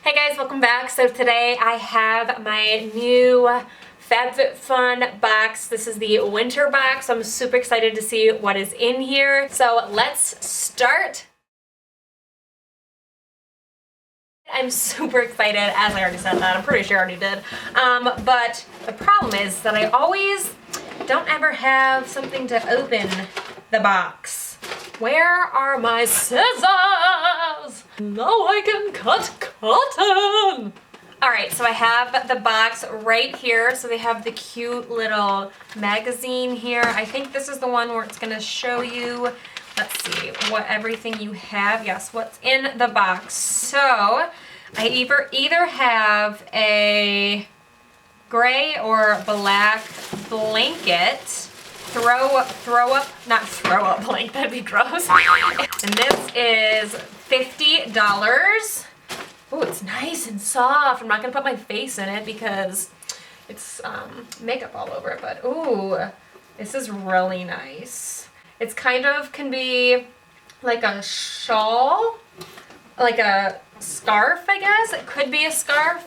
Hey guys, welcome back. So today I have my new FabFitFun box. This is the winter box. I'm super excited to see what is in here. So let's start. I'm super excited, as I already said that. I'm pretty sure I already did. But the problem is that I always don't ever have something to open the box. Where are my scissors? Now I can cut cotton. All right, so I have the box right here. So they have the cute little magazine here. I think this is the one where it's gonna show you, let's see, what everything you have. Yes, what's in the box. So I either have a gray or black blanket. Not throw up blanket, that'd be gross. And this is $50. Oh, it's nice and soft. I'm not gonna put my face in it because it's makeup all over it, but ooh, this is really nice. It's kind of can be like a shawl, like a scarf, I guess. It could be a scarf.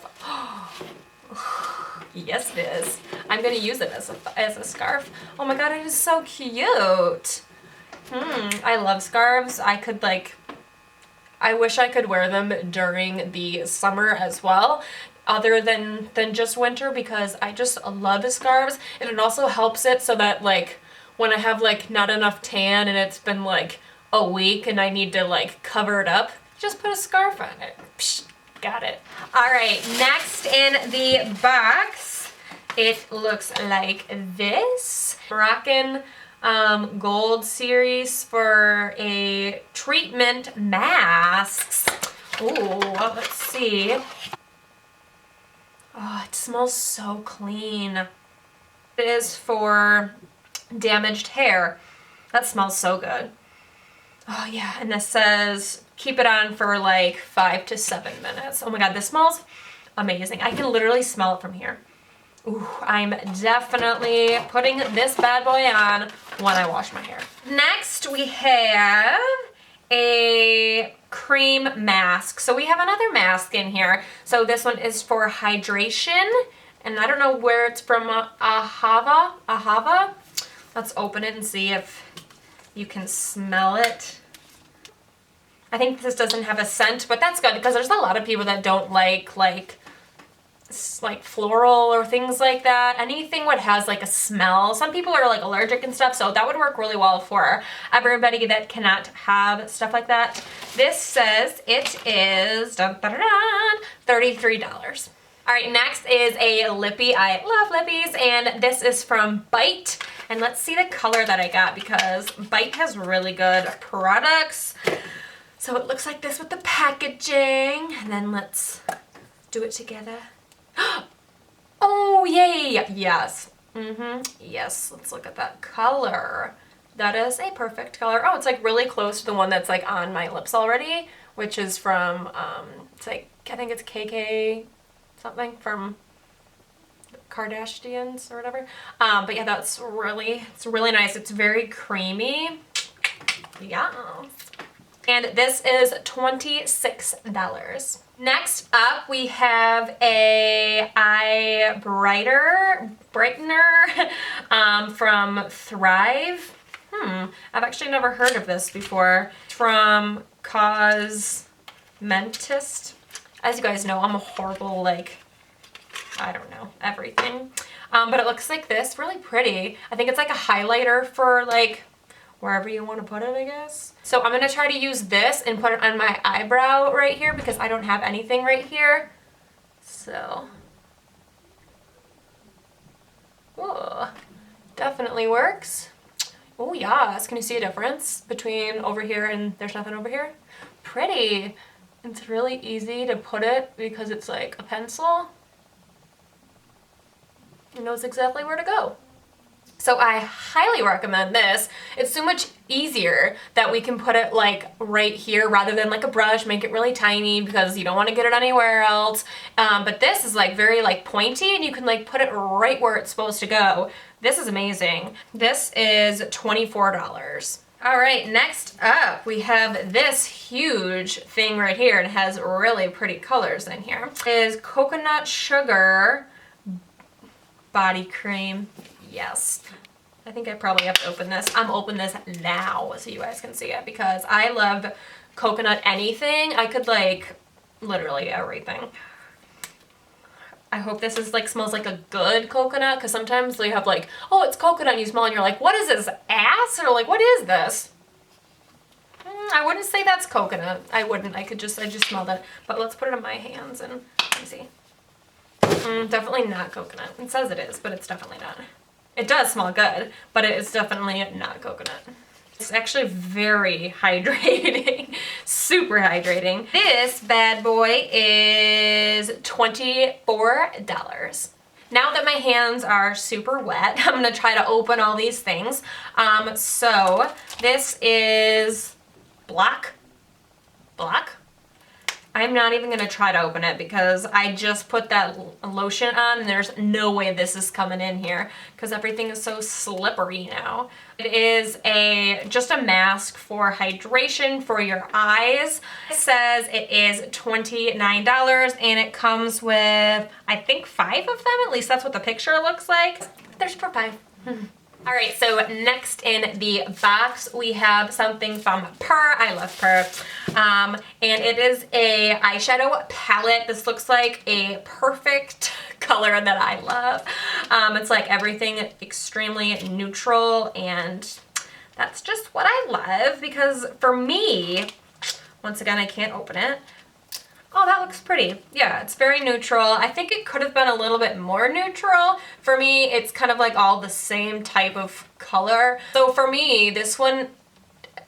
Yes, it is. I'm gonna use it as a scarf. Oh my god, it is so cute. I love scarves. I wish I could wear them during the summer as well, other than just winter, because I just love the scarves. And it also helps it so that like when I have like not enough tan and it's been like a week and I need to like cover it up, just put a scarf on it. Psh, got it. All right, next in the box, it looks like this. Moroccan Gold series for a treatment masks. Ooh, let's see. Oh, it smells so clean. It is for damaged hair. That smells so good. Oh yeah, and this says keep it on for like 5 to 7 minutes. Oh my god, this smells amazing. I can literally smell it from here. Ooh, I'm definitely putting this bad boy on when I wash my hair. Next, we have a cream mask. So we have another mask in here. So this one is for hydration, and I don't know where it's from. Ahava. Let's open it and see if you can smell it. I think this doesn't have a scent, but that's good because there's a lot of people that don't like floral or things like that. Anything what has like a smell. Some people are like allergic and stuff, so that would work really well for everybody that cannot have stuff like that. This says it is $33. All right, next is a lippy. I love lippies, and this is from Bite. And let's see the color that I got because Bite has really good products. So it looks like this with the packaging, and then let's do it together. Oh, yay! Yes. Yes, let's look at that color. That is a perfect color. Oh, it's like really close to the one that's like on my lips already, which is from, it's like, I think it's KK something from Kardashians or whatever. But yeah, it's really nice. It's very creamy. Yeah. And this is $26. Next up, we have a eye brightener from Thrive. I've actually never heard of this before. From Cosmetist. As you guys know, I'm a horrible, like, I don't know, everything. But it looks like this, really pretty. I think it's like a highlighter for like wherever you want to put it, I guess. So I'm gonna try to use this and put it on my eyebrow right here because I don't have anything right here. So, oh, definitely works. Oh yes, can you see a difference between over here and there's nothing over here? Pretty. It's really easy to put it because it's like a pencil. It knows exactly where to go. So I highly recommend this. It's so much easier that we can put it like right here rather than like a brush, make it really tiny because you don't want to get it anywhere else. But this is like very like pointy and you can like put it right where it's supposed to go. This is amazing. This is $24. All right, next up we have this huge thing right here. It has really pretty colors in here. It is coconut sugar body cream. Yes. I think I probably have to open this. I'm opening this now so you guys can see it because I love coconut anything. I could like literally everything. I hope this is like smells like a good coconut because sometimes they have like, oh, it's coconut and you smell and you're like, what is this, ass? Or like, what is this? I wouldn't say that's coconut. I wouldn't. I just smelled it. But let's put it in my hands and let me see. Definitely not coconut. It says it is, but it's definitely not. It does smell good, but it is definitely not coconut. It's actually very hydrating, super hydrating. This bad boy is $24. Now that my hands are super wet, I'm gonna try to open all these things. So this is black. I'm not even gonna try to open it because I just put that lotion on and there's no way this is coming in here because everything is so slippery now. It is just a mask for hydration for your eyes. It says it is $29 and it comes with, I think 5 of them, at least that's what the picture looks like. There's for 5. All right, so next in the box, we have something from Purr. I love Purr. And it is a eyeshadow palette. This looks like a perfect color that I love. It's like everything extremely neutral, and that's just what I love because for me, once again, I can't open it. Oh, that looks pretty. Yeah, it's very neutral. I think it could have been a little bit more neutral. For me, it's kind of like all the same type of color. So for me, this one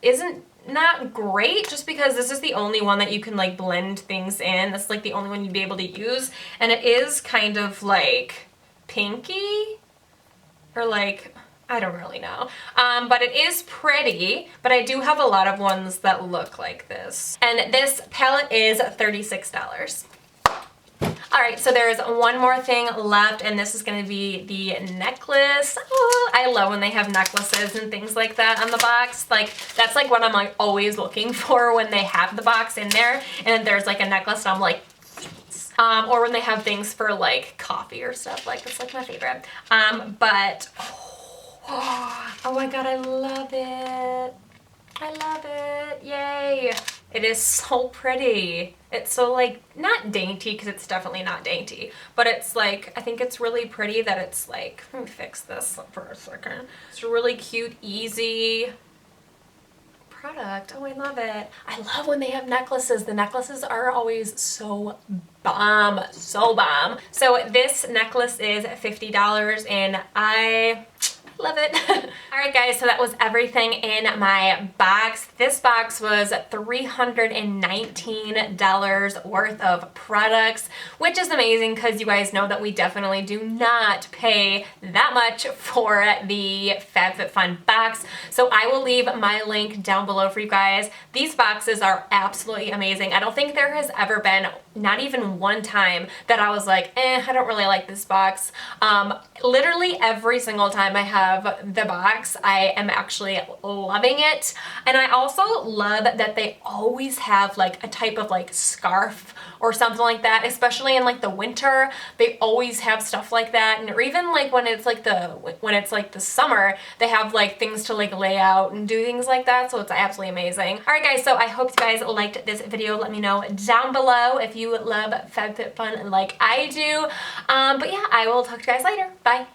isn't not great just because this is the only one that you can like blend things in. That's like the only one you'd be able to use. And it is kind of like pinky or like, I don't really know. But it is pretty, but I do have a lot of ones that look like this. And this palette is $36. All right, so there's one more thing left, and this is gonna be the necklace. Oh, I love when they have necklaces and things like that on the box. Like, that's like what I'm like always looking for when they have the box in there, and there's like a necklace, and I'm like, yes. Or when they have things for like coffee or stuff, like that's like my favorite. But, oh my God, I love it. I love it, yay. It is so pretty. It's so like, not dainty, because it's definitely not dainty, but it's like, I think it's really pretty that it's like, let me fix this for a second. It's a really cute, easy product. Oh, I love it. I love when they have necklaces. The necklaces are always so bomb, so bomb. So this necklace is $50 and I love it. All right guys, so that was everything in my box. This box was $319 worth of products, which is amazing because you guys know that we definitely do not pay that much for the FabFitFun box. So I will leave my link down below for you guys. These boxes are absolutely amazing. I don't think there has ever been, not even one time, that I was like, I don't really like this box. Literally every single time I have the box, I am actually loving it. And I also love that they always have like a type of like scarf or something like that, especially in like the winter. They always have stuff like that. And or even like when it's like the summer, they have like things to like lay out and do things like that. So it's absolutely amazing. All right guys, so I hope you guys liked this video. Let me know down below if you love FabFitFun like I do. But yeah, I will talk to you guys later. Bye.